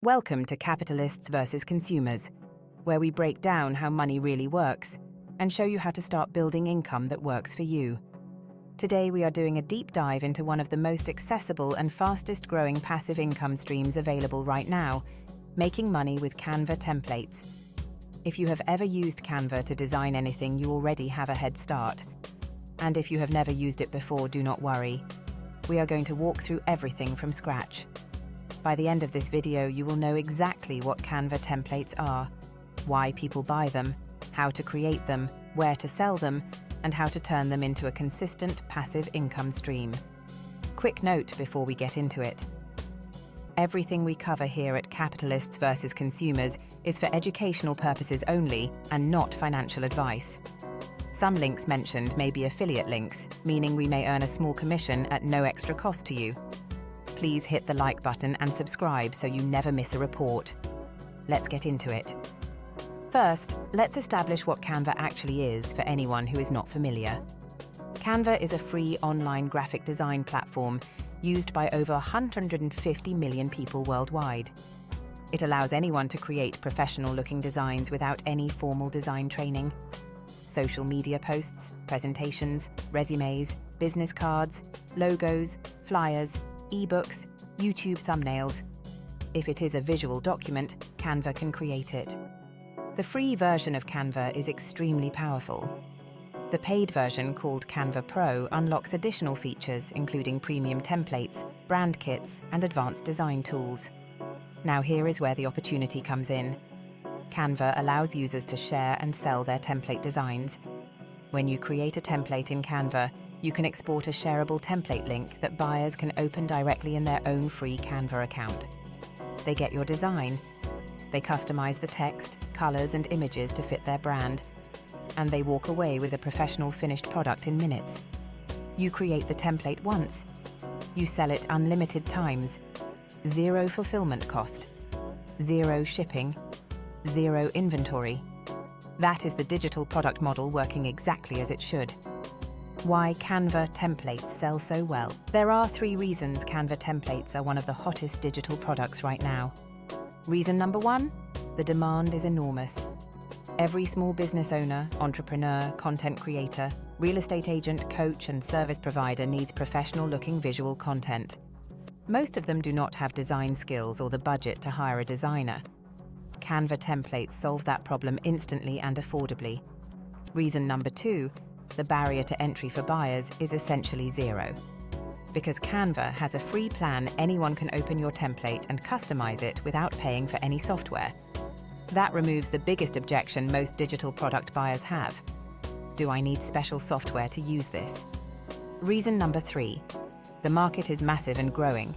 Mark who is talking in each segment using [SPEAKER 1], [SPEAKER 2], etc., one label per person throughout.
[SPEAKER 1] Welcome to Capitalists versus Consumers, where we break down how money really works and show you how to start building income that works for you. Today we are doing a deep dive into one of the most accessible and fastest growing passive income streams available right now, making money with Canva templates. If you have ever used Canva to design anything, you already have a head start. And if you have never used it before, do not worry. We are going to walk through everything from scratch. By the end of this video, you will know exactly what Canva templates are, why people buy them, how to create them, where to sell them, and how to turn them into a consistent passive income stream. Quick note before we get into it. Everything we cover here at Capitalists versus Consumers is for educational purposes only and not financial advice. Some links mentioned may be affiliate links, meaning we may earn a small commission at no extra cost to you. Please hit the like button and subscribe so you never miss a report. Let's get into it. First, let's establish what Canva actually is for anyone who is not familiar. Canva is a free online graphic design platform used by over 150 million people worldwide. It allows anyone to create professional-looking designs without any formal design training. Social media posts, presentations, resumes, business cards, logos, flyers, ebooks, YouTube thumbnails. If it is a visual document, Canva can create it. The free version of Canva is extremely powerful. The paid version, called Canva Pro, unlocks additional features including premium templates, brand kits, and advanced design tools. Now here is where the opportunity comes in. Canva allows users to share and sell their template designs. When you create a template in Canva, you can export a shareable template link that buyers can open directly in their own free Canva account. They get your design. They customize the text, colors, and images to fit their brand, and they walk away with a professional finished product in minutes. You create the template once. You sell it unlimited times. Zero fulfillment cost. Zero shipping. Zero inventory. That is the digital product model working exactly as it should. Why Canva templates sell so well? There are 3 reasons Canva templates are one of the hottest digital products right now. Reason number 1, the demand is enormous. Every small business owner, entrepreneur, content creator, real estate agent, coach, and service provider needs professional-looking visual content. Most of them do not have design skills or the budget to hire a designer. Canva templates solve that problem instantly and affordably. Reason number 2, the barrier to entry for buyers is essentially zero. Because Canva has a free plan, anyone can open your template and customize it without paying for any software. That removes the biggest objection most digital product buyers have. Do I need special software to use this? Reason number 3, the market is massive and growing.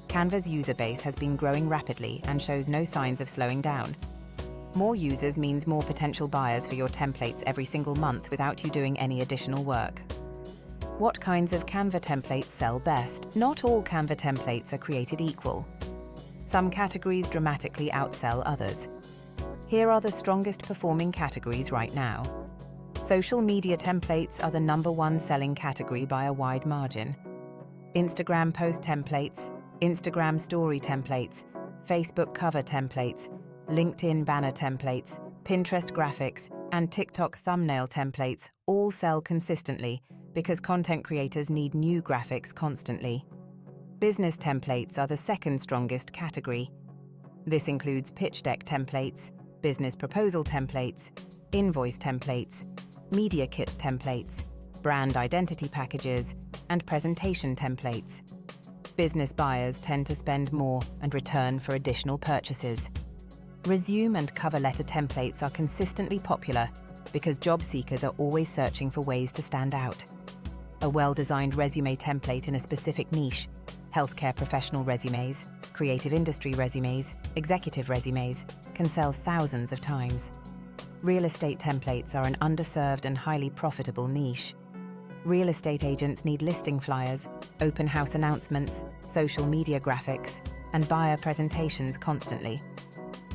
[SPEAKER 1] Canva's user base has been growing rapidly and shows no signs of slowing down. More users means more potential buyers for your templates every single month without you doing any additional work. What kinds of Canva templates sell best? Not all Canva templates are created equal. Some categories dramatically outsell others. Here are the strongest performing categories right now. Social media templates are the #1 selling category by a wide margin. Instagram post templates, Instagram story templates, Facebook cover templates, LinkedIn banner templates, Pinterest graphics, and TikTok thumbnail templates all sell consistently because content creators need new graphics constantly. Business templates are the second strongest category. This includes pitch deck templates, business proposal templates, invoice templates, media kit templates, brand identity packages, and presentation templates. Business buyers tend to spend more and return for additional purchases. Resume and cover letter templates are consistently popular because job seekers are always searching for ways to stand out. A well-designed resume template in a specific niche, healthcare professional resumes, creative industry resumes, executive resumes, can sell thousands of times. Real estate templates are an underserved and highly profitable niche. Real estate agents need listing flyers, open house announcements, social media graphics, and buyer presentations constantly.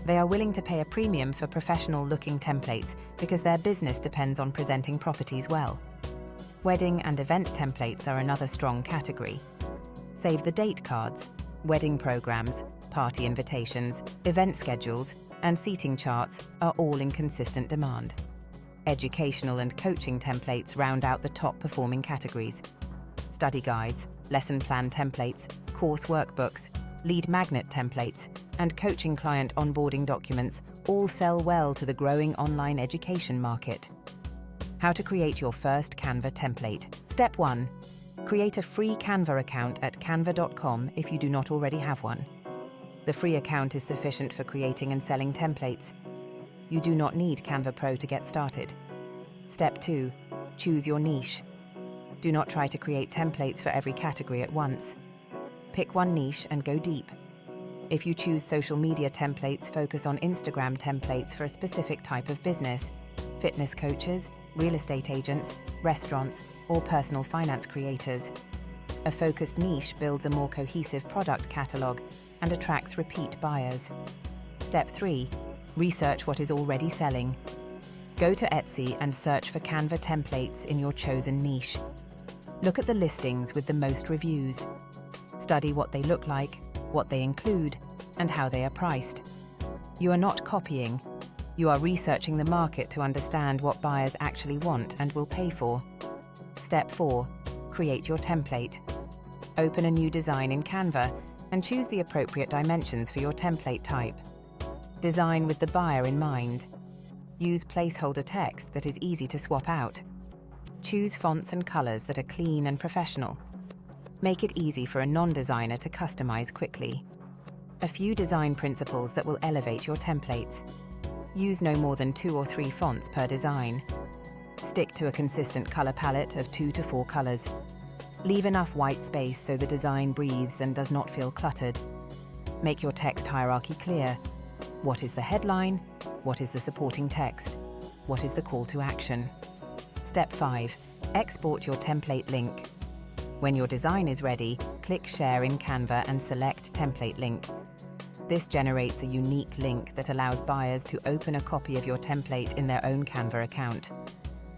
[SPEAKER 1] They are willing to pay a premium for professional-looking templates because their business depends on presenting properties well. Wedding and event templates are another strong category. Save the date cards, wedding programs, party invitations, event schedules, and seating charts are all in consistent demand. Educational and coaching templates round out the top-performing categories. Study guides, lesson plan templates, course workbooks, lead magnet templates, and coaching client onboarding documents all sell well to the growing online education market. How to create your first Canva template. Step 1. Create a free Canva account at canva.com if you do not already have one. The free account is sufficient for creating and selling templates. You do not need Canva Pro to get started. Step 2. Choose your niche. Do not try to create templates for every category at once. Pick one niche and go deep. If you choose social media templates, focus on Instagram templates for a specific type of business: fitness coaches, real estate agents, restaurants, or personal finance creators. A focused niche builds a more cohesive product catalog and attracts repeat buyers. Step 3. Research what is already selling. Go to Etsy and search for Canva templates in your chosen niche. Look at the listings with the most reviews. Study what they look like, what they include, and how they are priced. You are not copying. You are researching the market to understand what buyers actually want and will pay for. Step 4. Create your template. Open a new design in Canva and choose the appropriate dimensions for your template type. Design with the buyer in mind. Use placeholder text that is easy to swap out. Choose fonts and colors that are clean and professional. Make it easy for a non-designer to customize quickly. A few design principles that will elevate your templates. Use no more than 2 or 3 fonts per design. Stick to a consistent color palette of 2 to 4 colors. Leave enough white space so the design breathes and does not feel cluttered. Make your text hierarchy clear. What is the headline? What is the supporting text? What is the call to action? Step 5. Export your template link. When your design is ready, click Share in Canva and select Template Link. This generates a unique link that allows buyers to open a copy of your template in their own Canva account.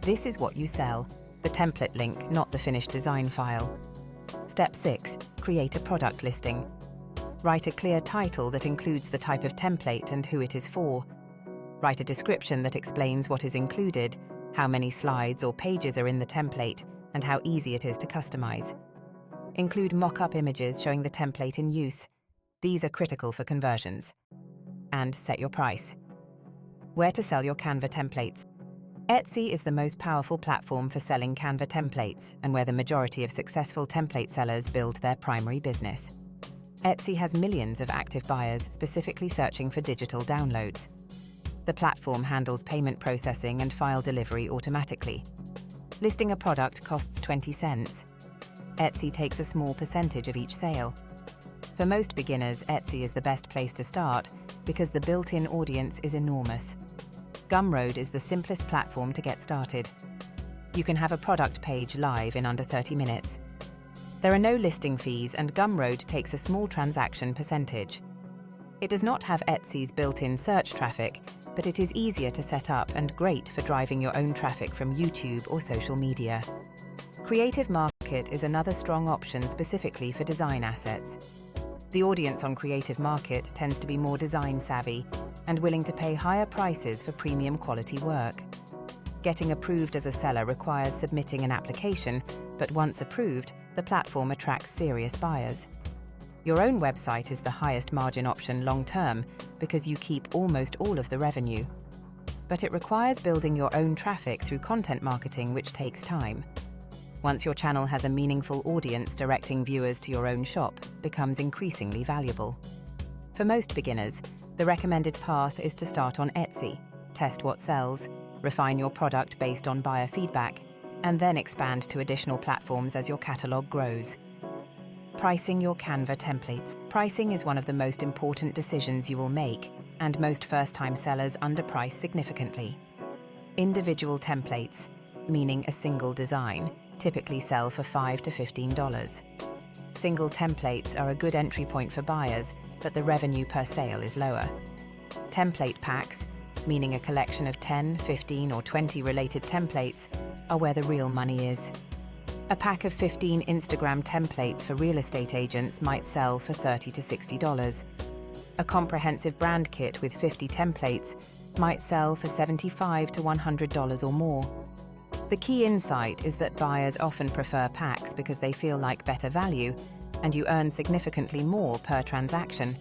[SPEAKER 1] This is what you sell, the template link, not the finished design file. Step 6. Create a product listing. Write a clear title that includes the type of template and who it is for. Write a description that explains what is included, how many slides or pages are in the template, and how easy it is to customize. Include mock-up images showing the template in use. These are critical for conversions. And set your price. Where to sell your Canva templates. Etsy is the most powerful platform for selling Canva templates and where the majority of successful template sellers build their primary business. Etsy has millions of active buyers specifically searching for digital downloads. The platform handles payment processing and file delivery automatically. Listing a product costs 20 cents. Etsy takes a small percentage of each sale. For most beginners, Etsy is the best place to start because the built-in audience is enormous. Gumroad is the simplest platform to get started. You can have a product page live in under 30 minutes. There are no listing fees and Gumroad takes a small transaction percentage. It does not have Etsy's built-in search traffic, but it is easier to set up and great for driving your own traffic from YouTube or social media. Creative Market is another strong option specifically for design assets. The audience on Creative Market tends to be more design savvy and willing to pay higher prices for premium quality work. Getting approved as a seller requires submitting an application, but once approved, the platform attracts serious buyers. Your own website is the highest margin option long-term because you keep almost all of the revenue. But it requires building your own traffic through content marketing, which takes time. Once your channel has a meaningful audience, directing viewers to your own shop becomes increasingly valuable. For most beginners, the recommended path is to start on Etsy, test what sells, refine your product based on buyer feedback, and then expand to additional platforms as your catalog grows. Pricing your Canva templates. Pricing is one of the most important decisions you will make, and most first-time sellers underprice significantly. Individual templates, meaning a single design, typically sell for $5 to $15. Single templates are a good entry point for buyers, but the revenue per sale is lower. Template packs, meaning a collection of 10, 15, or 20 related templates, are where the real money is. A pack of 15 Instagram templates for real estate agents might sell for $30 to $60. A comprehensive brand kit with 50 templates might sell for $75 to $100 or more. The key insight is that buyers often prefer packs because they feel like better value, and you earn significantly more per transaction.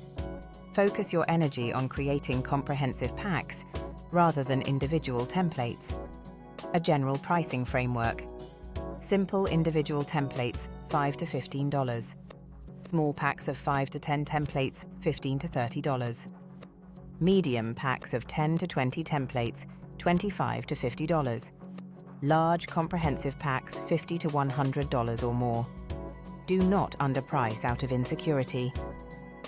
[SPEAKER 1] Focus your energy on creating comprehensive packs rather than individual templates. A general pricing framework. Simple individual templates, $5 to $15. Small packs of 5 to 10 templates, $15 to $30. Medium packs of 10 to 20 templates, $25 to $50. Large comprehensive packs, $50 to $100 or more. Do not underprice out of insecurity.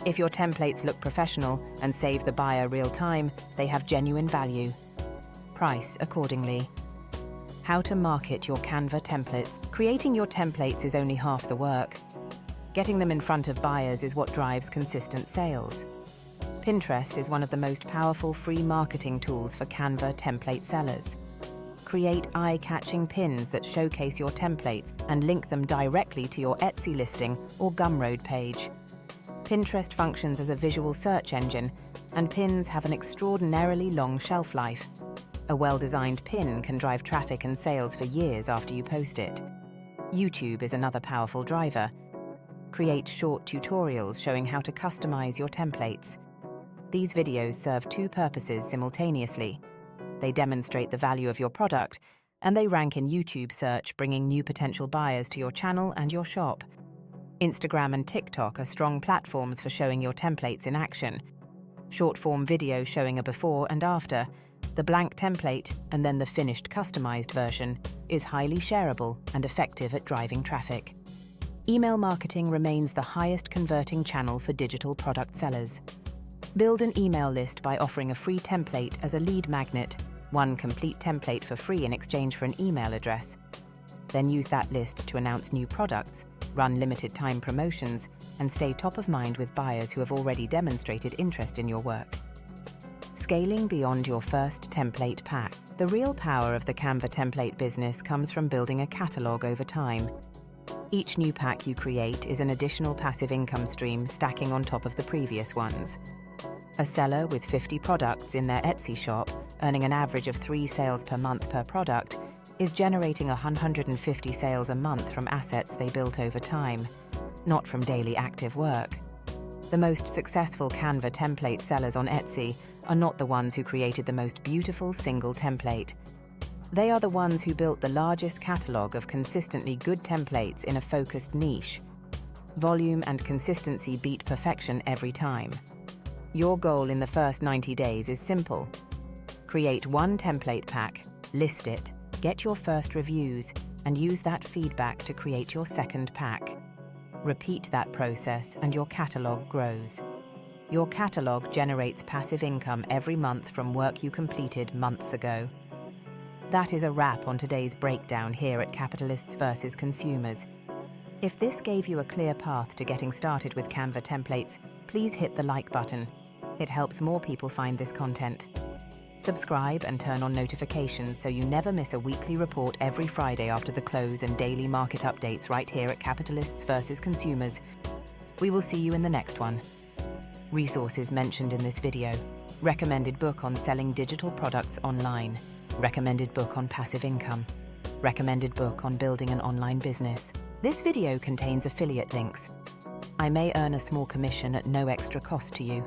[SPEAKER 1] If your templates look professional and save the buyer real time, they have genuine value. Price accordingly. How to market your Canva templates. Creating your templates is only half the work. Getting them in front of buyers is what drives consistent sales. Pinterest is one of the most powerful free marketing tools for Canva template sellers. Create eye-catching pins that showcase your templates and link them directly to your Etsy listing or Gumroad page. Pinterest functions as a visual search engine, and pins have an extraordinarily long shelf life. A well-designed pin can drive traffic and sales for years after you post it. YouTube is another powerful driver. Create short tutorials showing how to customize your templates. These videos serve two purposes simultaneously. They demonstrate the value of your product, and they rank in YouTube search, bringing new potential buyers to your channel and your shop. Instagram and TikTok are strong platforms for showing your templates in action. Short-form video showing a before and after, the blank template, and then the finished customized version, is highly shareable and effective at driving traffic. Email marketing remains the highest converting channel for digital product sellers. Build an email list by offering a free template as a lead magnet, one complete template for free in exchange for an email address. Then use that list to announce new products, run limited time promotions, and stay top of mind with buyers who have already demonstrated interest in your work. Scaling beyond your first template pack. The real power of the Canva template business comes from building a catalog over time. Each new pack you create is an additional passive income stream stacking on top of the previous ones. A seller with 50 products in their Etsy shop, earning an average of 3 sales per month per product, is generating 150 sales a month from assets they built over time, not from daily active work. The most successful Canva template sellers on Etsy are not the ones who created the most beautiful single template. They are the ones who built the largest catalog of consistently good templates in a focused niche. Volume and consistency beat perfection every time. Your goal in the first 90 days is simple. Create one template pack, list it, get your first reviews, and use that feedback to create your second pack. Repeat that process and your catalog grows. Your catalog generates passive income every month from work you completed months ago. That is a wrap on today's breakdown here at Capitalists vs. Consumers. If this gave you a clear path to getting started with Canva templates, please hit the like button. It helps more people find this content. Subscribe and turn on notifications so you never miss a weekly report every Friday after the close and daily market updates right here at Capitalists vs. Consumers. We will see you in the next one. Resources mentioned in this video. Recommended book on selling digital products online. Recommended book on passive income. Recommended book on building an online business. This video contains affiliate links. I may earn a small commission at no extra cost to you.